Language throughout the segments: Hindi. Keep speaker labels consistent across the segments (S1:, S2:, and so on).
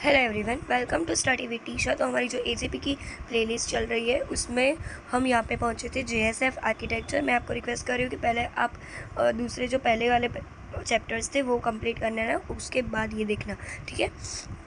S1: Hello everyone, welcome to study with Tisha. तो हमारी जो एजेपी की प्लेलिस्ट चल रही है उसमें हम यहाँ पे पहुँचे थे जेएसएफ आर्किटेक्चर। मैं आपको रिक्वेस्ट कर रही हूँ कि पहले आप दूसरे जो पहले वाले चैप्टर्स थे वो कंप्लीट करना है ना, उसके बाद ये देखना, ठीक है।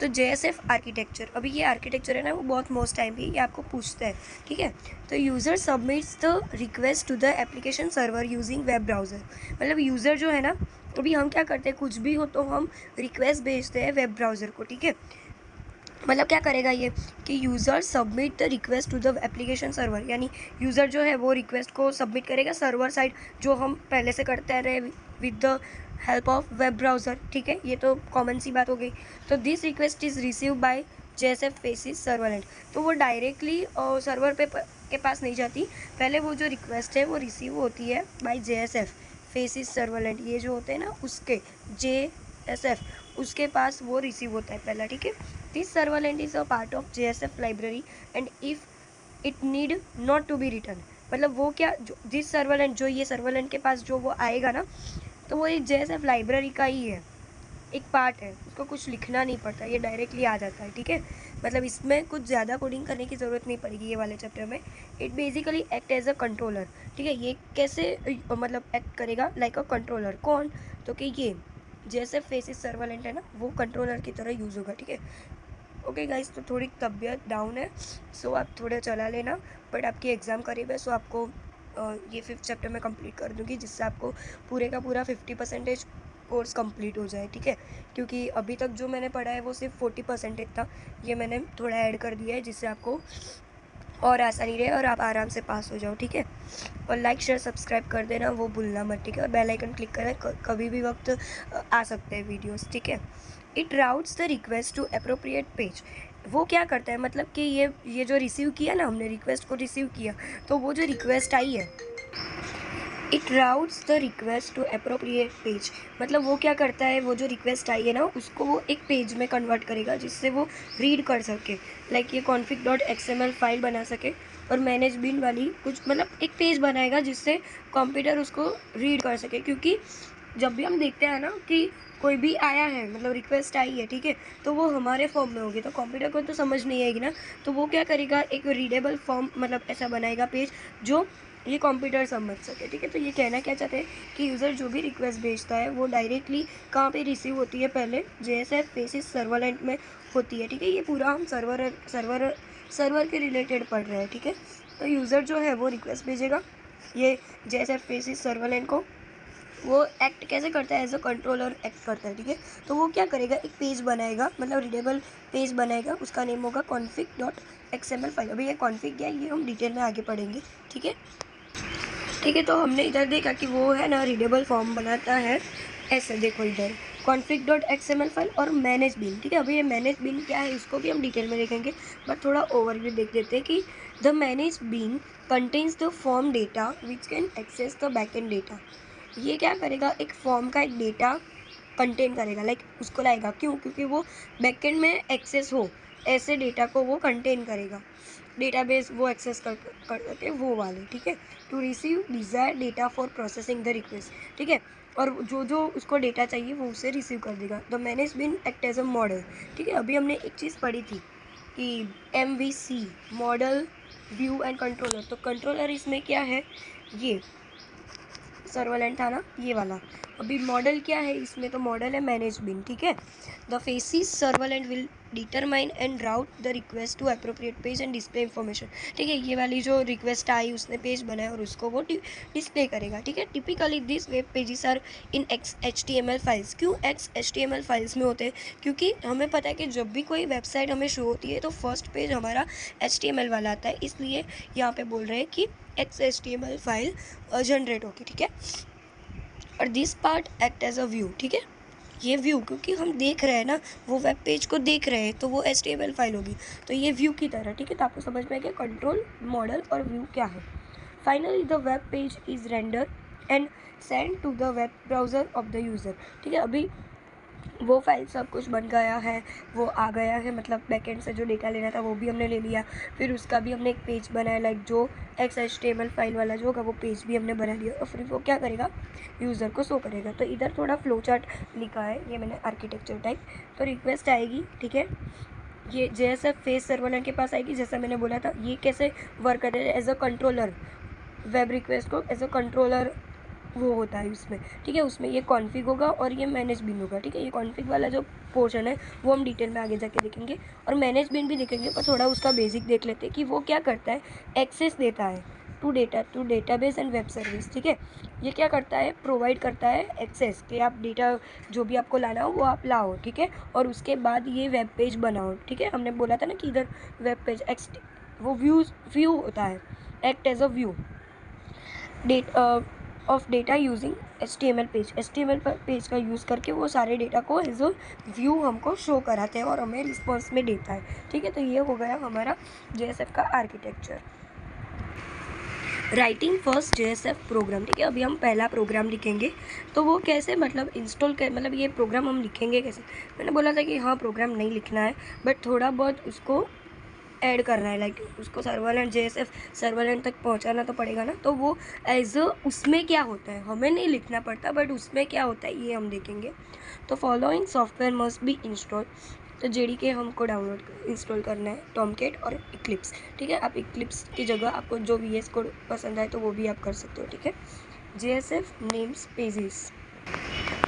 S1: तो जेएसएफ आर्किटेक्चर, अभी ये आर्किटेक्चर है ना, वो बहुत मोस्ट टाइम भी ये आपको पूछता है, ठीक है। तो user submits the request to the application server using web browser. मतलब यूज़र जो है ना, अभी हम क्या करते हैं, कुछ भी हो तो हम रिक्वेस्ट भेजते हैं वेब ब्राउज़र को, ठीक है। मतलब क्या करेगा ये कि user submit the request to the application server, यानी यूज़र जो है वो रिक्वेस्ट को सबमिट करेगा सर्वर साइड, जो हम पहले से करते रहे with the help of web browser, ठीक है। ये तो कॉमन सी बात हो गई। तो this request is receive by JSF faces servlet. तो वो डायरेक्टली सर्वर पे के पास नहीं जाती, पहले वो जो रिक्वेस्ट है वो रिसीव होती है बाय जेएसएफ फेसिस सर्वलेंट। ये जो होते हैं ना उसके जेएसएफ उसके पास वो रिसीव होता है पहला, ठीक है। This servlet is a part of JSF library and if it need not to be return. मतलब वो क्या, जो दिस सर्वलेंट, जो ये सर्वलेंट के पास जो वो आएगा ना, तो वो एक जेएसएफ लाइब्रेरी का ही है, एक पार्ट है, उसको कुछ लिखना नहीं पड़ता, ये डायरेक्टली आ जाता है, ठीक है। मतलब इसमें कुछ ज़्यादा कोडिंग करने की ज़रूरत नहीं पड़ेगी ये वाले चैप्टर में। It basically act as a controller, ठीक है। ये कैसे मतलब एक्ट करेगा लाइक अ कंट्रोलर, कौन, तो कि ये जैसे फेसिस सर्वलेंट है ना, वो कंट्रोलर की तरह यूज़ होगा, ठीक है। ओके गाइस, तो थोड़ी तबीयत डाउन है, सो आप थोड़ा चला लेना, बट आपकी एग्ज़ाम करीब है, सो आपको ये 5th चैप्टर में कंप्लीट कर दूँगी, जिससे आपको पूरे का पूरा 50% कोर्स कंप्लीट हो जाए, ठीक है। क्योंकि अभी तक जो मैंने पढ़ा है वो सिर्फ 40% था, ये मैंने थोड़ा ऐड कर दिया है जिससे आपको और आसानी रहे और आप आराम से पास हो जाओ, ठीक है। और लाइक शेयर सब्सक्राइब कर देना, वो भूलना मत, ठीक है। और बेल आइकन क्लिक करना, कभी भी वक्त आ सकते हैं वीडियोस, ठीक है। It routes the request to appropriate page. वो क्या करता है, मतलब कि ये जो रिसीव किया ना, हमने रिक्वेस्ट को रिसीव किया, तो वो जो रिक्वेस्ट आई है, it routes the request to appropriate page. मतलब वो क्या करता है, वो जो रिक्वेस्ट आई है ना, उसको वो एक पेज में कन्वर्ट करेगा जिससे वो रीड कर सके, लाइक ये config.xml फाइल बना सके, और मैनेज बिन वाली कुछ, मतलब एक पेज बनाएगा जिससे कंप्यूटर उसको रीड कर सके। क्योंकि जब भी हम देखते हैं ना कि कोई भी आया है, मतलब रिक्वेस्ट आई है, ठीक है, तो वो हमारे फॉर्म में होगी, तो कंप्यूटर को तो समझ नहीं आएगी ना, तो वो क्या करेगा, एक रीडेबल फॉर्म, मतलब ऐसा बनाएगा पेज जो ये कंप्यूटर समझ सके, ठीक है। तो ये कहना क्या चाहते हैं कि यूज़र जो भी रिक्वेस्ट भेजता है वो डायरेक्टली कहाँ पे रिसीव होती है, पहले जेएसएफ फेसिस सर्वलेंट में होती है, ठीक है। ये पूरा हम सर्वर के रिलेटेड पढ़ रहे हैं, ठीक है। तो यूज़र जो है वो रिक्वेस्ट भेजेगा ये जेएसएफ फेसिस सर्वलेंट को, वो एक्ट कैसे करता है, एज अ कंट्रोलर एक्ट करता है, ठीक है। तो वो क्या करेगा, एक पेज बनाएगा, मतलब रीडेबल पेज बनाएगा, उसका नेम होगा config.xml फाइल। अभी ये कॉन्फ़िग क्या है ये हम डिटेल में आगे पढ़ेंगे, ठीक है। ठीक है, तो हमने इधर देखा कि वो है ना रीडेबल फॉर्म बनाता है, ऐसे देखो इधर config.xml फाइल और मैनेज बिन, ठीक है। अभी ये मैनेज बिन क्या है इसको भी हम डिटेल में देखेंगे, बट थोड़ा ओवरव्यू देख देते हैं कि the managed bean contains the form data which can access the backend data. ये क्या करेगा, एक फॉर्म का एक डेटा कंटेन करेगा, लाइक उसको लाएगा, क्यों, क्योंकि वो बैकएंड में एक्सेस हो, ऐसे डेटा को वो कंटेन करेगा, डेटाबेस वो एक्सेस कर सके वो वाले, ठीक है। To receive desire data for processing the request, ठीक है। और जो जो उसको डेटा चाहिए वो उसे रिसीव कर देगा। The managed bean act as a model, ठीक है। अभी हमने एक चीज़ पढ़ी थी कि MVC, model view and controller. तो कंट्रोलर इसमें क्या है, ये सर्वलेंट था ना ये वाला। अभी मॉडल क्या है इसमें, तो मॉडल है मैनेज बिन, ठीक है। The faces servlet will determine and route the request to appropriate page and display information, ठीक है। ये वाली जो रिक्वेस्ट आई उसने पेज बनाया और उसको वो डिस्प्ले करेगा, ठीक है। Typically this web pages are in HTML files. क्यों HTML फाइल्स में होते हैं, क्योंकि हमें पता है कि जब भी कोई वेबसाइट हमें शो होती है तो फर्स्ट पेज हमारा HTML वाला आता है, इसलिए यहाँ पे बोल रहे हैं कि HTML फाइल जनरेट होगी, ठीक है। और this part act as a view, ठीक है। ये व्यू, क्योंकि हम देख रहे हैं ना, वो वेब पेज को देख रहे हैं, तो वो HTML फाइल होगी, तो ये व्यू की तरह, ठीक है। तो आपको समझ में आ गया कंट्रोल, मॉडल और व्यू क्या है। Finally the web page is render and send to the web browser of the user, ठीक है। अभी वो फाइल सब कुछ बन गया है, वो आ गया है, मतलब बैकएंड से जो डेटा लेना था वो भी हमने ले लिया। फिर उसका भी हमने एक पेज बनाया, लाइक जो XHTML फाइल वाला जो होगा वो पेज भी हमने बना लिया, और फिर वो क्या करेगा, यूज़र को शो करेगा। तो इधर थोड़ा फ्लो चार्ट लिखा है, ये मैंने आर्किटेक्चर टाइप। तो रिक्वेस्ट आएगी, ठीक है, ये JSF फेस सर्वलेंट के पास आएगी, जैसा मैंने बोला था। ये कैसे वर्क करता है, as a controller, web request को एज अ कंट्रोलर वो होता है उसमें, ठीक है। उसमें ये कॉन्फ़िग होगा और ये मैनेज बिन होगा, ठीक है। ये कॉन्फ़िग वाला जो पोर्शन है वो हम डिटेल में आगे जाके देखेंगे, और मैनेज बिन भी देखेंगे, पर थोड़ा उसका बेसिक देख लेते हैं कि वो क्या करता है। एक्सेस देता है to database and web service, ठीक है। ये क्या करता है, प्रोवाइड करता है एक्सेस कि आप डेटा जो भी आपको लाना हो वो आप लाओ, ठीक है। और उसके बाद ये वेब पेज बनाओ, ठीक है। हमने बोला था ना कि इधर वेब पेज वो व्यू होता है, act as a view of data using HTML page का यूज़ करके वो सारे डेटा को एज अ व्यू हमको शो कराते हैं और हमें रिस्पॉन्स में देता है, ठीक है। तो ये हो गया हमारा JSF का architecture. Writing first JSF program, ठीक है। अभी हम पहला प्रोग्राम लिखेंगे, तो वो कैसे, मतलब इंस्टॉल कर, मतलब ये प्रोग्राम हम लिखेंगे कैसे। मैंने बोला था कि हाँ प्रोग्राम नहीं लिखना है, बट थोड़ा बहुत उसको ऐड करना है, लाइक उसको सर्वलेंट JSF सर्वलेंट तक पहुंचाना तो पड़ेगा ना। तो वो एज अ उसमें क्या होता है हमें नहीं लिखना पड़ता, बट उसमें क्या होता है ये हम देखेंगे। तो following software must be install, तो JDK हमको डाउनलोड इंस्टॉल करना है, टॉमकेट और इक्लिप्स, ठीक है। आप इक्लिप्स की जगह आपको जो VS कोड पसंद आए तो वो भी आप कर सकते हो, ठीक है। JSF नेम्स पेजेस,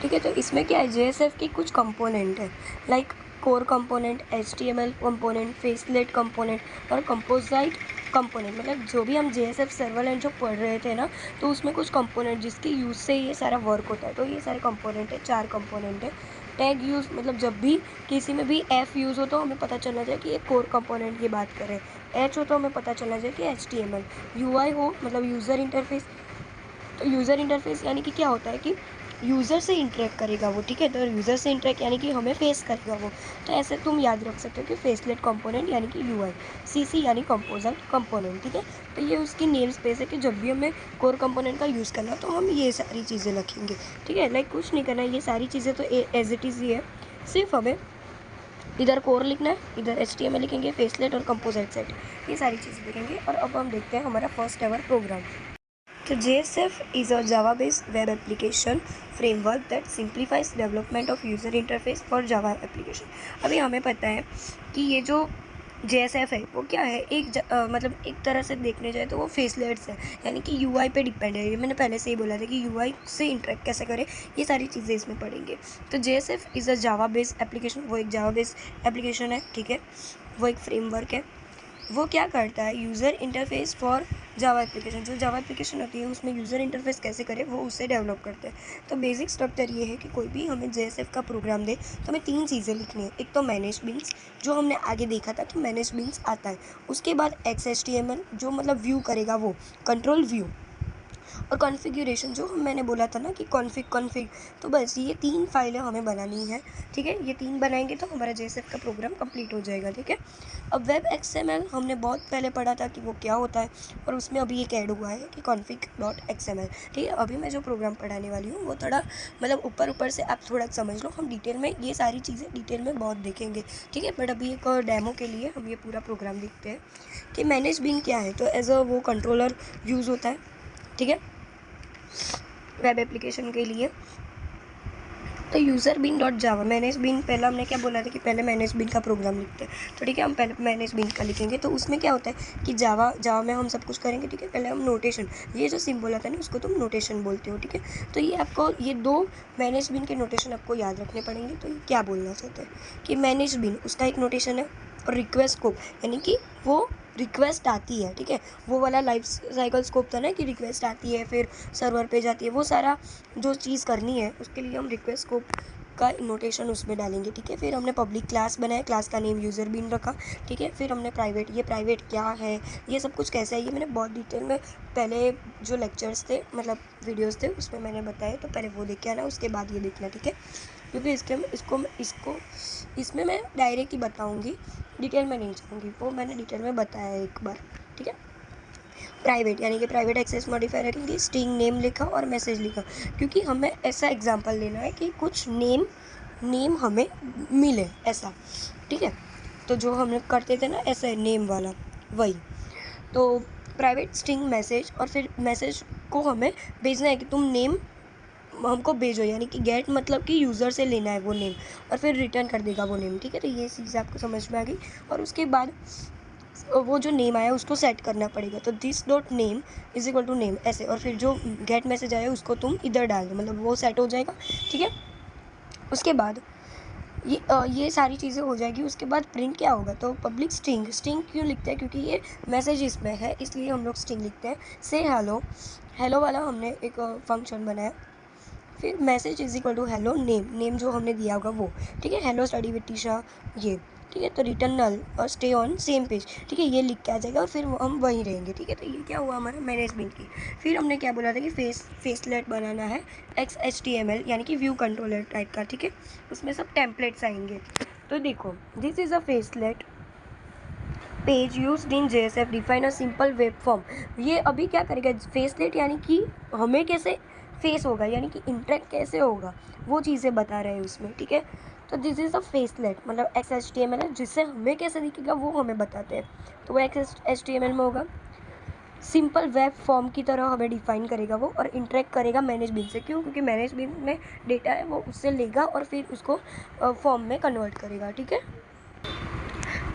S1: ठीक है। तो इसमें क्या है, JSF के कुछ कंपोनेंट है, like core component, HTML component, facelet component और कंपोजाइट कंपोनेंट। मतलब जो भी हम JSF सर्वलेंट जो पढ़ रहे थे ना, तो उसमें कुछ कंपोनेंट जिसके यूज़ से ये सारा वर्क होता है। तो ये सारे कंपोनेंट है, 4 कंपोनेंट है। टैग यूज़, मतलब जब भी किसी में भी F यूज़ हो तो हमें पता चलना चाहिए कि ये कोर कंपोनेंट की बात करें, H हो तो हमें पता चलना चाहिए कि HTML, UI हो मतलब यूज़र इंटरफेस। तो यूज़र इंटरफेस यानी कि क्या होता है कि यूज़र से इंटरेक्ट करेगा वो, ठीक है। तो यूज़र से इंटरेक्ट यानी कि हमें फेस करेगा वो। तो ऐसे तुम याद रख सकते हो कि फेसलेट कंपोनेंट यानी कि UI, CC यानी कंपोजिट कंपोनेंट, ठीक है। तो ये उसकी नेम स्पेस है कि जब भी हमें कोर कंपोनेंट का यूज़ करना तो हम ये सारी चीज़ें लिखेंगे, ठीक है। लाइक कुछ नहीं करना है, ये सारी चीज़ें तो एज इट इज़ ही है, सिर्फ हमें इधर कोर लिखना है, इधर HTML लिखेंगे, फेसलेट और कंपोजिट सेट, ये सारी चीज़ें लिखेंगे। और अब हम देखते हैं हमारा फर्स्ट एवर प्रोग्राम। तो JSF is a Java-based web application framework that simplifies development of user interface for Java application। अभी हमें पता है कि ये जो JSF है वो क्या है, मतलब एक तरह से देखने जाए तो वो फेसलेट्स है, यानी कि UI पे डिपेंड है। ये मैंने पहले से ही बोला था कि UI से इंटरेक्ट कैसे करें, ये सारी चीज़ें इसमें पढ़ेंगे। तो JSF is a Java based application, वो एक जावा बेस्ड एप्लीकेशन है, ठीक है। वो एक फ्रेमवर्क है। वो क्या करता है, user interface for Java application, जो जावा एप्लीकेशन होती है उसमें यूज़र इंटरफेस कैसे करें वो उससे डेवलप करते हैं। तो बेसिक स्ट्रक्चर ये है कि कोई भी हमें JSF का प्रोग्राम दे तो हमें 3 चीज़ें लिखनी है। एक तो मैनेज बिन्स, जो हमने आगे देखा था कि मैनेज बिन्स आता है। उसके बाद XHTML जो मतलब व्यू करेगा वो कंट्रोल व्यू, और कॉन्फ़िगरेशन जो मैंने बोला था ना कि कॉन्फ़िग। तो बस ये 3 फाइलें हमें बनानी है, ठीक है। ये 3 बनाएंगे तो हमारा JSF का प्रोग्राम कंप्लीट हो जाएगा, ठीक है। अब वेब XML हमने बहुत पहले पढ़ा था कि वो क्या होता है, और उसमें अभी एक ऐड हुआ है कि config.xml, ठीक है। अभी मैं जो प्रोग्राम पढ़ाने वाली हूँ वो थोड़ा मतलब ऊपर से आप थोड़ा समझ लो, हम डिटेल में ये सारी चीज़ें डिटेल में बहुत देखेंगे, ठीक है। बट अभी एक डेमो के लिए हम ये पूरा प्रोग्राम देखते हैं कि मैनेज बिन क्या है। तो एज अ वो कंट्रोलर यूज़ होता है, ठीक है, वेब एप्लीकेशन के लिए। तो यूज़र बिन डॉट जावा, मैनेज बिन, पहला हमने क्या बोला था कि पहले मैनेज बिन का प्रोग्राम लिखते हैं। तो ठीक है, हम पहले मैनेज बिन का लिखेंगे। तो उसमें क्या होता है कि जावा में हम सब कुछ करेंगे, ठीक है। पहले हम नोटेशन, ये जो सिंबल होता है ना उसको तुम नोटेशन बोलते हो, ठीक है। तो ये आपको ये 2 मैनेज बिन के नोटेशन आपको याद रखने पड़ेंगे। तो ये क्या बोलना चाहते हैं कि मैनेज बिन उसका एक नोटेशन है, और रिक्वेस्ट स्कोप यानी कि वो रिक्वेस्ट आती है, ठीक है। वो वाला लाइफ साइकिल स्कोप था ना कि रिक्वेस्ट आती है फिर सर्वर पे जाती है, वो सारा जो चीज़ करनी है उसके लिए हम रिक्वेस्ट स्कोप का नोटेशन उसमें डालेंगे, ठीक है। फिर हमने पब्लिक क्लास बनाया, क्लास का नेम यूज़र बिन रखा, ठीक है। फिर हमने प्राइवेट, ये प्राइवेट क्या है, ये सब कुछ कैसा है, ये मैंने बहुत डिटेल में पहले जो लेक्चर्स थे मतलब वीडियोस थे उसमें मैंने बताया। तो पहले वो देख के आना, उसके बाद ये देखना, ठीक है। क्योंकि इसमें मैं डायरेक्ट ही बताऊँगी, डिटेल में नहीं जाऊँगी, वो मैंने डिटेल में बताया एक बार, ठीक है। प्राइवेट यानी कि प्राइवेट एक्सेस मॉडिफायर रखेंगे, स्ट्रिंग नेम लिखा और मैसेज लिखा, क्योंकि हमें ऐसा एग्जांपल लेना है कि कुछ नेम नेम हमें मिले ऐसा, ठीक है। तो जो हम लोग करते थे ना ऐसे नेम वाला, वही। तो प्राइवेट स्ट्रिंग मैसेज, और फिर मैसेज को हमें भेजना है कि तुम नेम हमको भेजो, यानी कि गेट मतलब कि यूज़र से लेना है वो नेम, और फिर रिटर्न कर देगा वो नेम, ठीक है। तो ये चीज़ आपको समझ में आ गई। और उसके बाद वो जो नेम आया उसको सेट करना पड़ेगा। तो this dot name is equal to name ऐसे, और फिर जो गेट मैसेज आया उसको तुम इधर डाल दो, मतलब वो सेट हो जाएगा, ठीक है। उसके बाद ये सारी चीज़ें हो जाएगी। उसके बाद प्रिंट क्या होगा, तो पब्लिक स्ट्रिंग। स्ट्रिंग क्यों लिखते हैं, क्योंकि ये मैसेज इसमें है, इसलिए हम लोग स्ट्रिंग लिखते हैं। से हेलो, हेलो वाला हमने एक फंक्शन बनाया। फिर message is equal to hello name, name जो हमने दिया होगा वो, ठीक है। हेलो स्टडी विद टीशा, ये, ठीक है। तो रिटर्न नल और स्टे ऑन सेम पेज, ठीक है, ये लिख के आ जाएगा, और फिर हम वहीं रहेंगे, ठीक है। तो ये क्या हुआ हमारा मैनेजमेंट की। फिर हमने क्या बोला था कि फेसलेट बनाना है, XHTML यानी कि व्यू कंट्रोलर टाइप का, ठीक है। उसमें सब टेम्पलेट्स आएंगे। तो देखो, this is a facelet page used in JSF define a simple web form. ये अभी क्या करेगा, फेसलेट यानी कि हमें कैसे फेस होगा, यानी कि इंटरेक्ट कैसे होगा, वो चीज़ें बता रहे हैं उसमें, ठीक है। तो दिस इज़ अ फेसलेट, मतलब XHTML है, जिससे हमें कैसे दिखेगा वो हमें बताते हैं। तो वो XHTML में होगा, सिंपल वेब फॉर्म की तरह हमें डिफाइन करेगा वो, और इंटरेक्ट करेगा मैनेजमेंट से। क्यों, क्योंकि मैनेजमेंट में डेटा है वो उससे लेगा और फिर उसको फॉर्म में कन्वर्ट करेगा, ठीक है।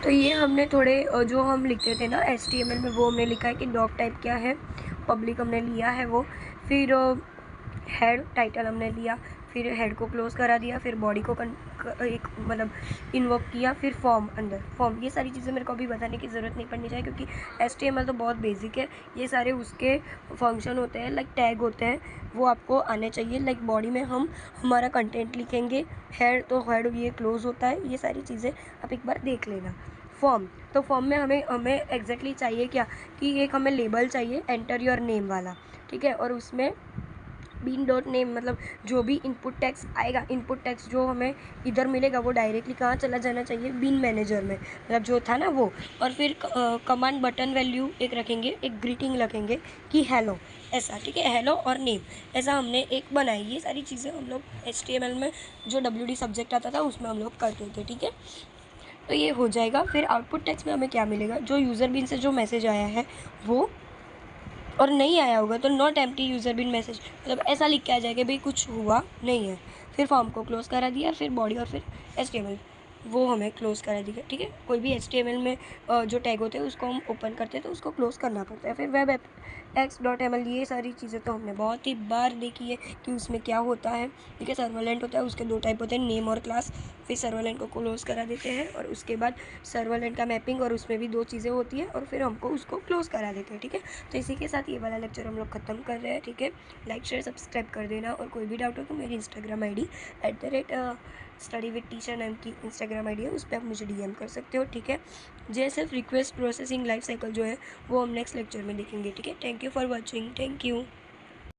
S1: तो ये हमने थोड़े जो हम लिखते थे ना HTML में, वो हमने लिखा है कि डॉग टाइप क्या है, पब्लिक हमने लिया है वो। फिर हेड टाइटल हमने लिया, फिर हेड को क्लोज करा दिया, फिर बॉडी को एक मतलब इन्वोक किया, फिर फॉर्म, अंदर फॉर्म। ये सारी चीज़ें मेरे को अभी बताने की ज़रूरत नहीं पड़नी चाहिए, क्योंकि HTML तो बहुत बेसिक है। ये सारे उसके फंक्शन होते हैं, लाइक टैग होते हैं, वो आपको आने चाहिए। लाइक बॉडी में हम हमारा कंटेंट लिखेंगे, हेड तो हेड ये क्लोज होता है, ये सारी चीज़ें आप एक बार देख लेना। फॉर्म, तो फॉर्म में हमें एग्जैक्टली चाहिए क्या, कि एक हमें लेबल चाहिए एंटर योर नेम वाला, ठीक है। और उसमें बीन डॉट नेम, मतलब जो भी इनपुट टैक्स आएगा, इनपुट टैक्स जो हमें इधर मिलेगा वो डायरेक्टली कहाँ चला जाना चाहिए, बीन मैनेजर में, मतलब जो था ना वो। और फिर कमांड बटन वैल्यू एक रखेंगे, एक ग्रीटिंग रखेंगे कि हेलो ऐसा, ठीक है। हेलो और नेम ऐसा हमने एक बनाई। ये सारी चीज़ें हम लोग HTML में जो WD सब्जेक्ट आता था उसमें हम लोग करते थे, ठीक है। तो ये हो जाएगा। फिर आउटपुट टेक्स्ट में हमें क्या मिलेगा, जो यूज़र बिन से जो मैसेज आया है वो, और नहीं आया होगा तो not empty user bean message, मतलब ऐसा लिख के आ जाएगा भाई कुछ हुआ नहीं है। फिर फॉर्म को क्लोज करा दिया, फिर बॉडी और फिर HTML वो हमें क्लोज करा दिया, ठीक है। कोई भी HTML में जो टैग होते हैं उसको हम ओपन करते हैं तो उसको क्लोज करना पड़ता है। फिर वेब ऐप x.ml, ये सारी चीज़ें तो हमने बहुत ही बार देखी है कि उसमें क्या होता है, ठीक है। सर्वलेंट होता है, उसके दो टाइप होते हैं, नेम और क्लास। फिर सर्वलेंट को क्लोज करा देते हैं, और उसके बाद सर्वलेंट का मैपिंग, और उसमें भी दो चीज़ें होती है, और फिर हमको उसको क्लोज करा देते हैं, ठीक है। तो इसी के साथ ये वाला लेक्चर हम लोग ख़त्म कर रहे हैं, ठीक है। लाइक शेयर सब्सक्राइब कर देना, और कोई भी डाउट हो तो मेरी Instagram ID @study with teacher नाम की इंस्टाग्राम ID है, उस पर आप मुझे DM कर सकते हो, ठीक है। JSF request processing life cycle जो है वो हम नेक्स्ट लेक्चर में देखेंगे, ठीक है। Thank you for watching, thank you.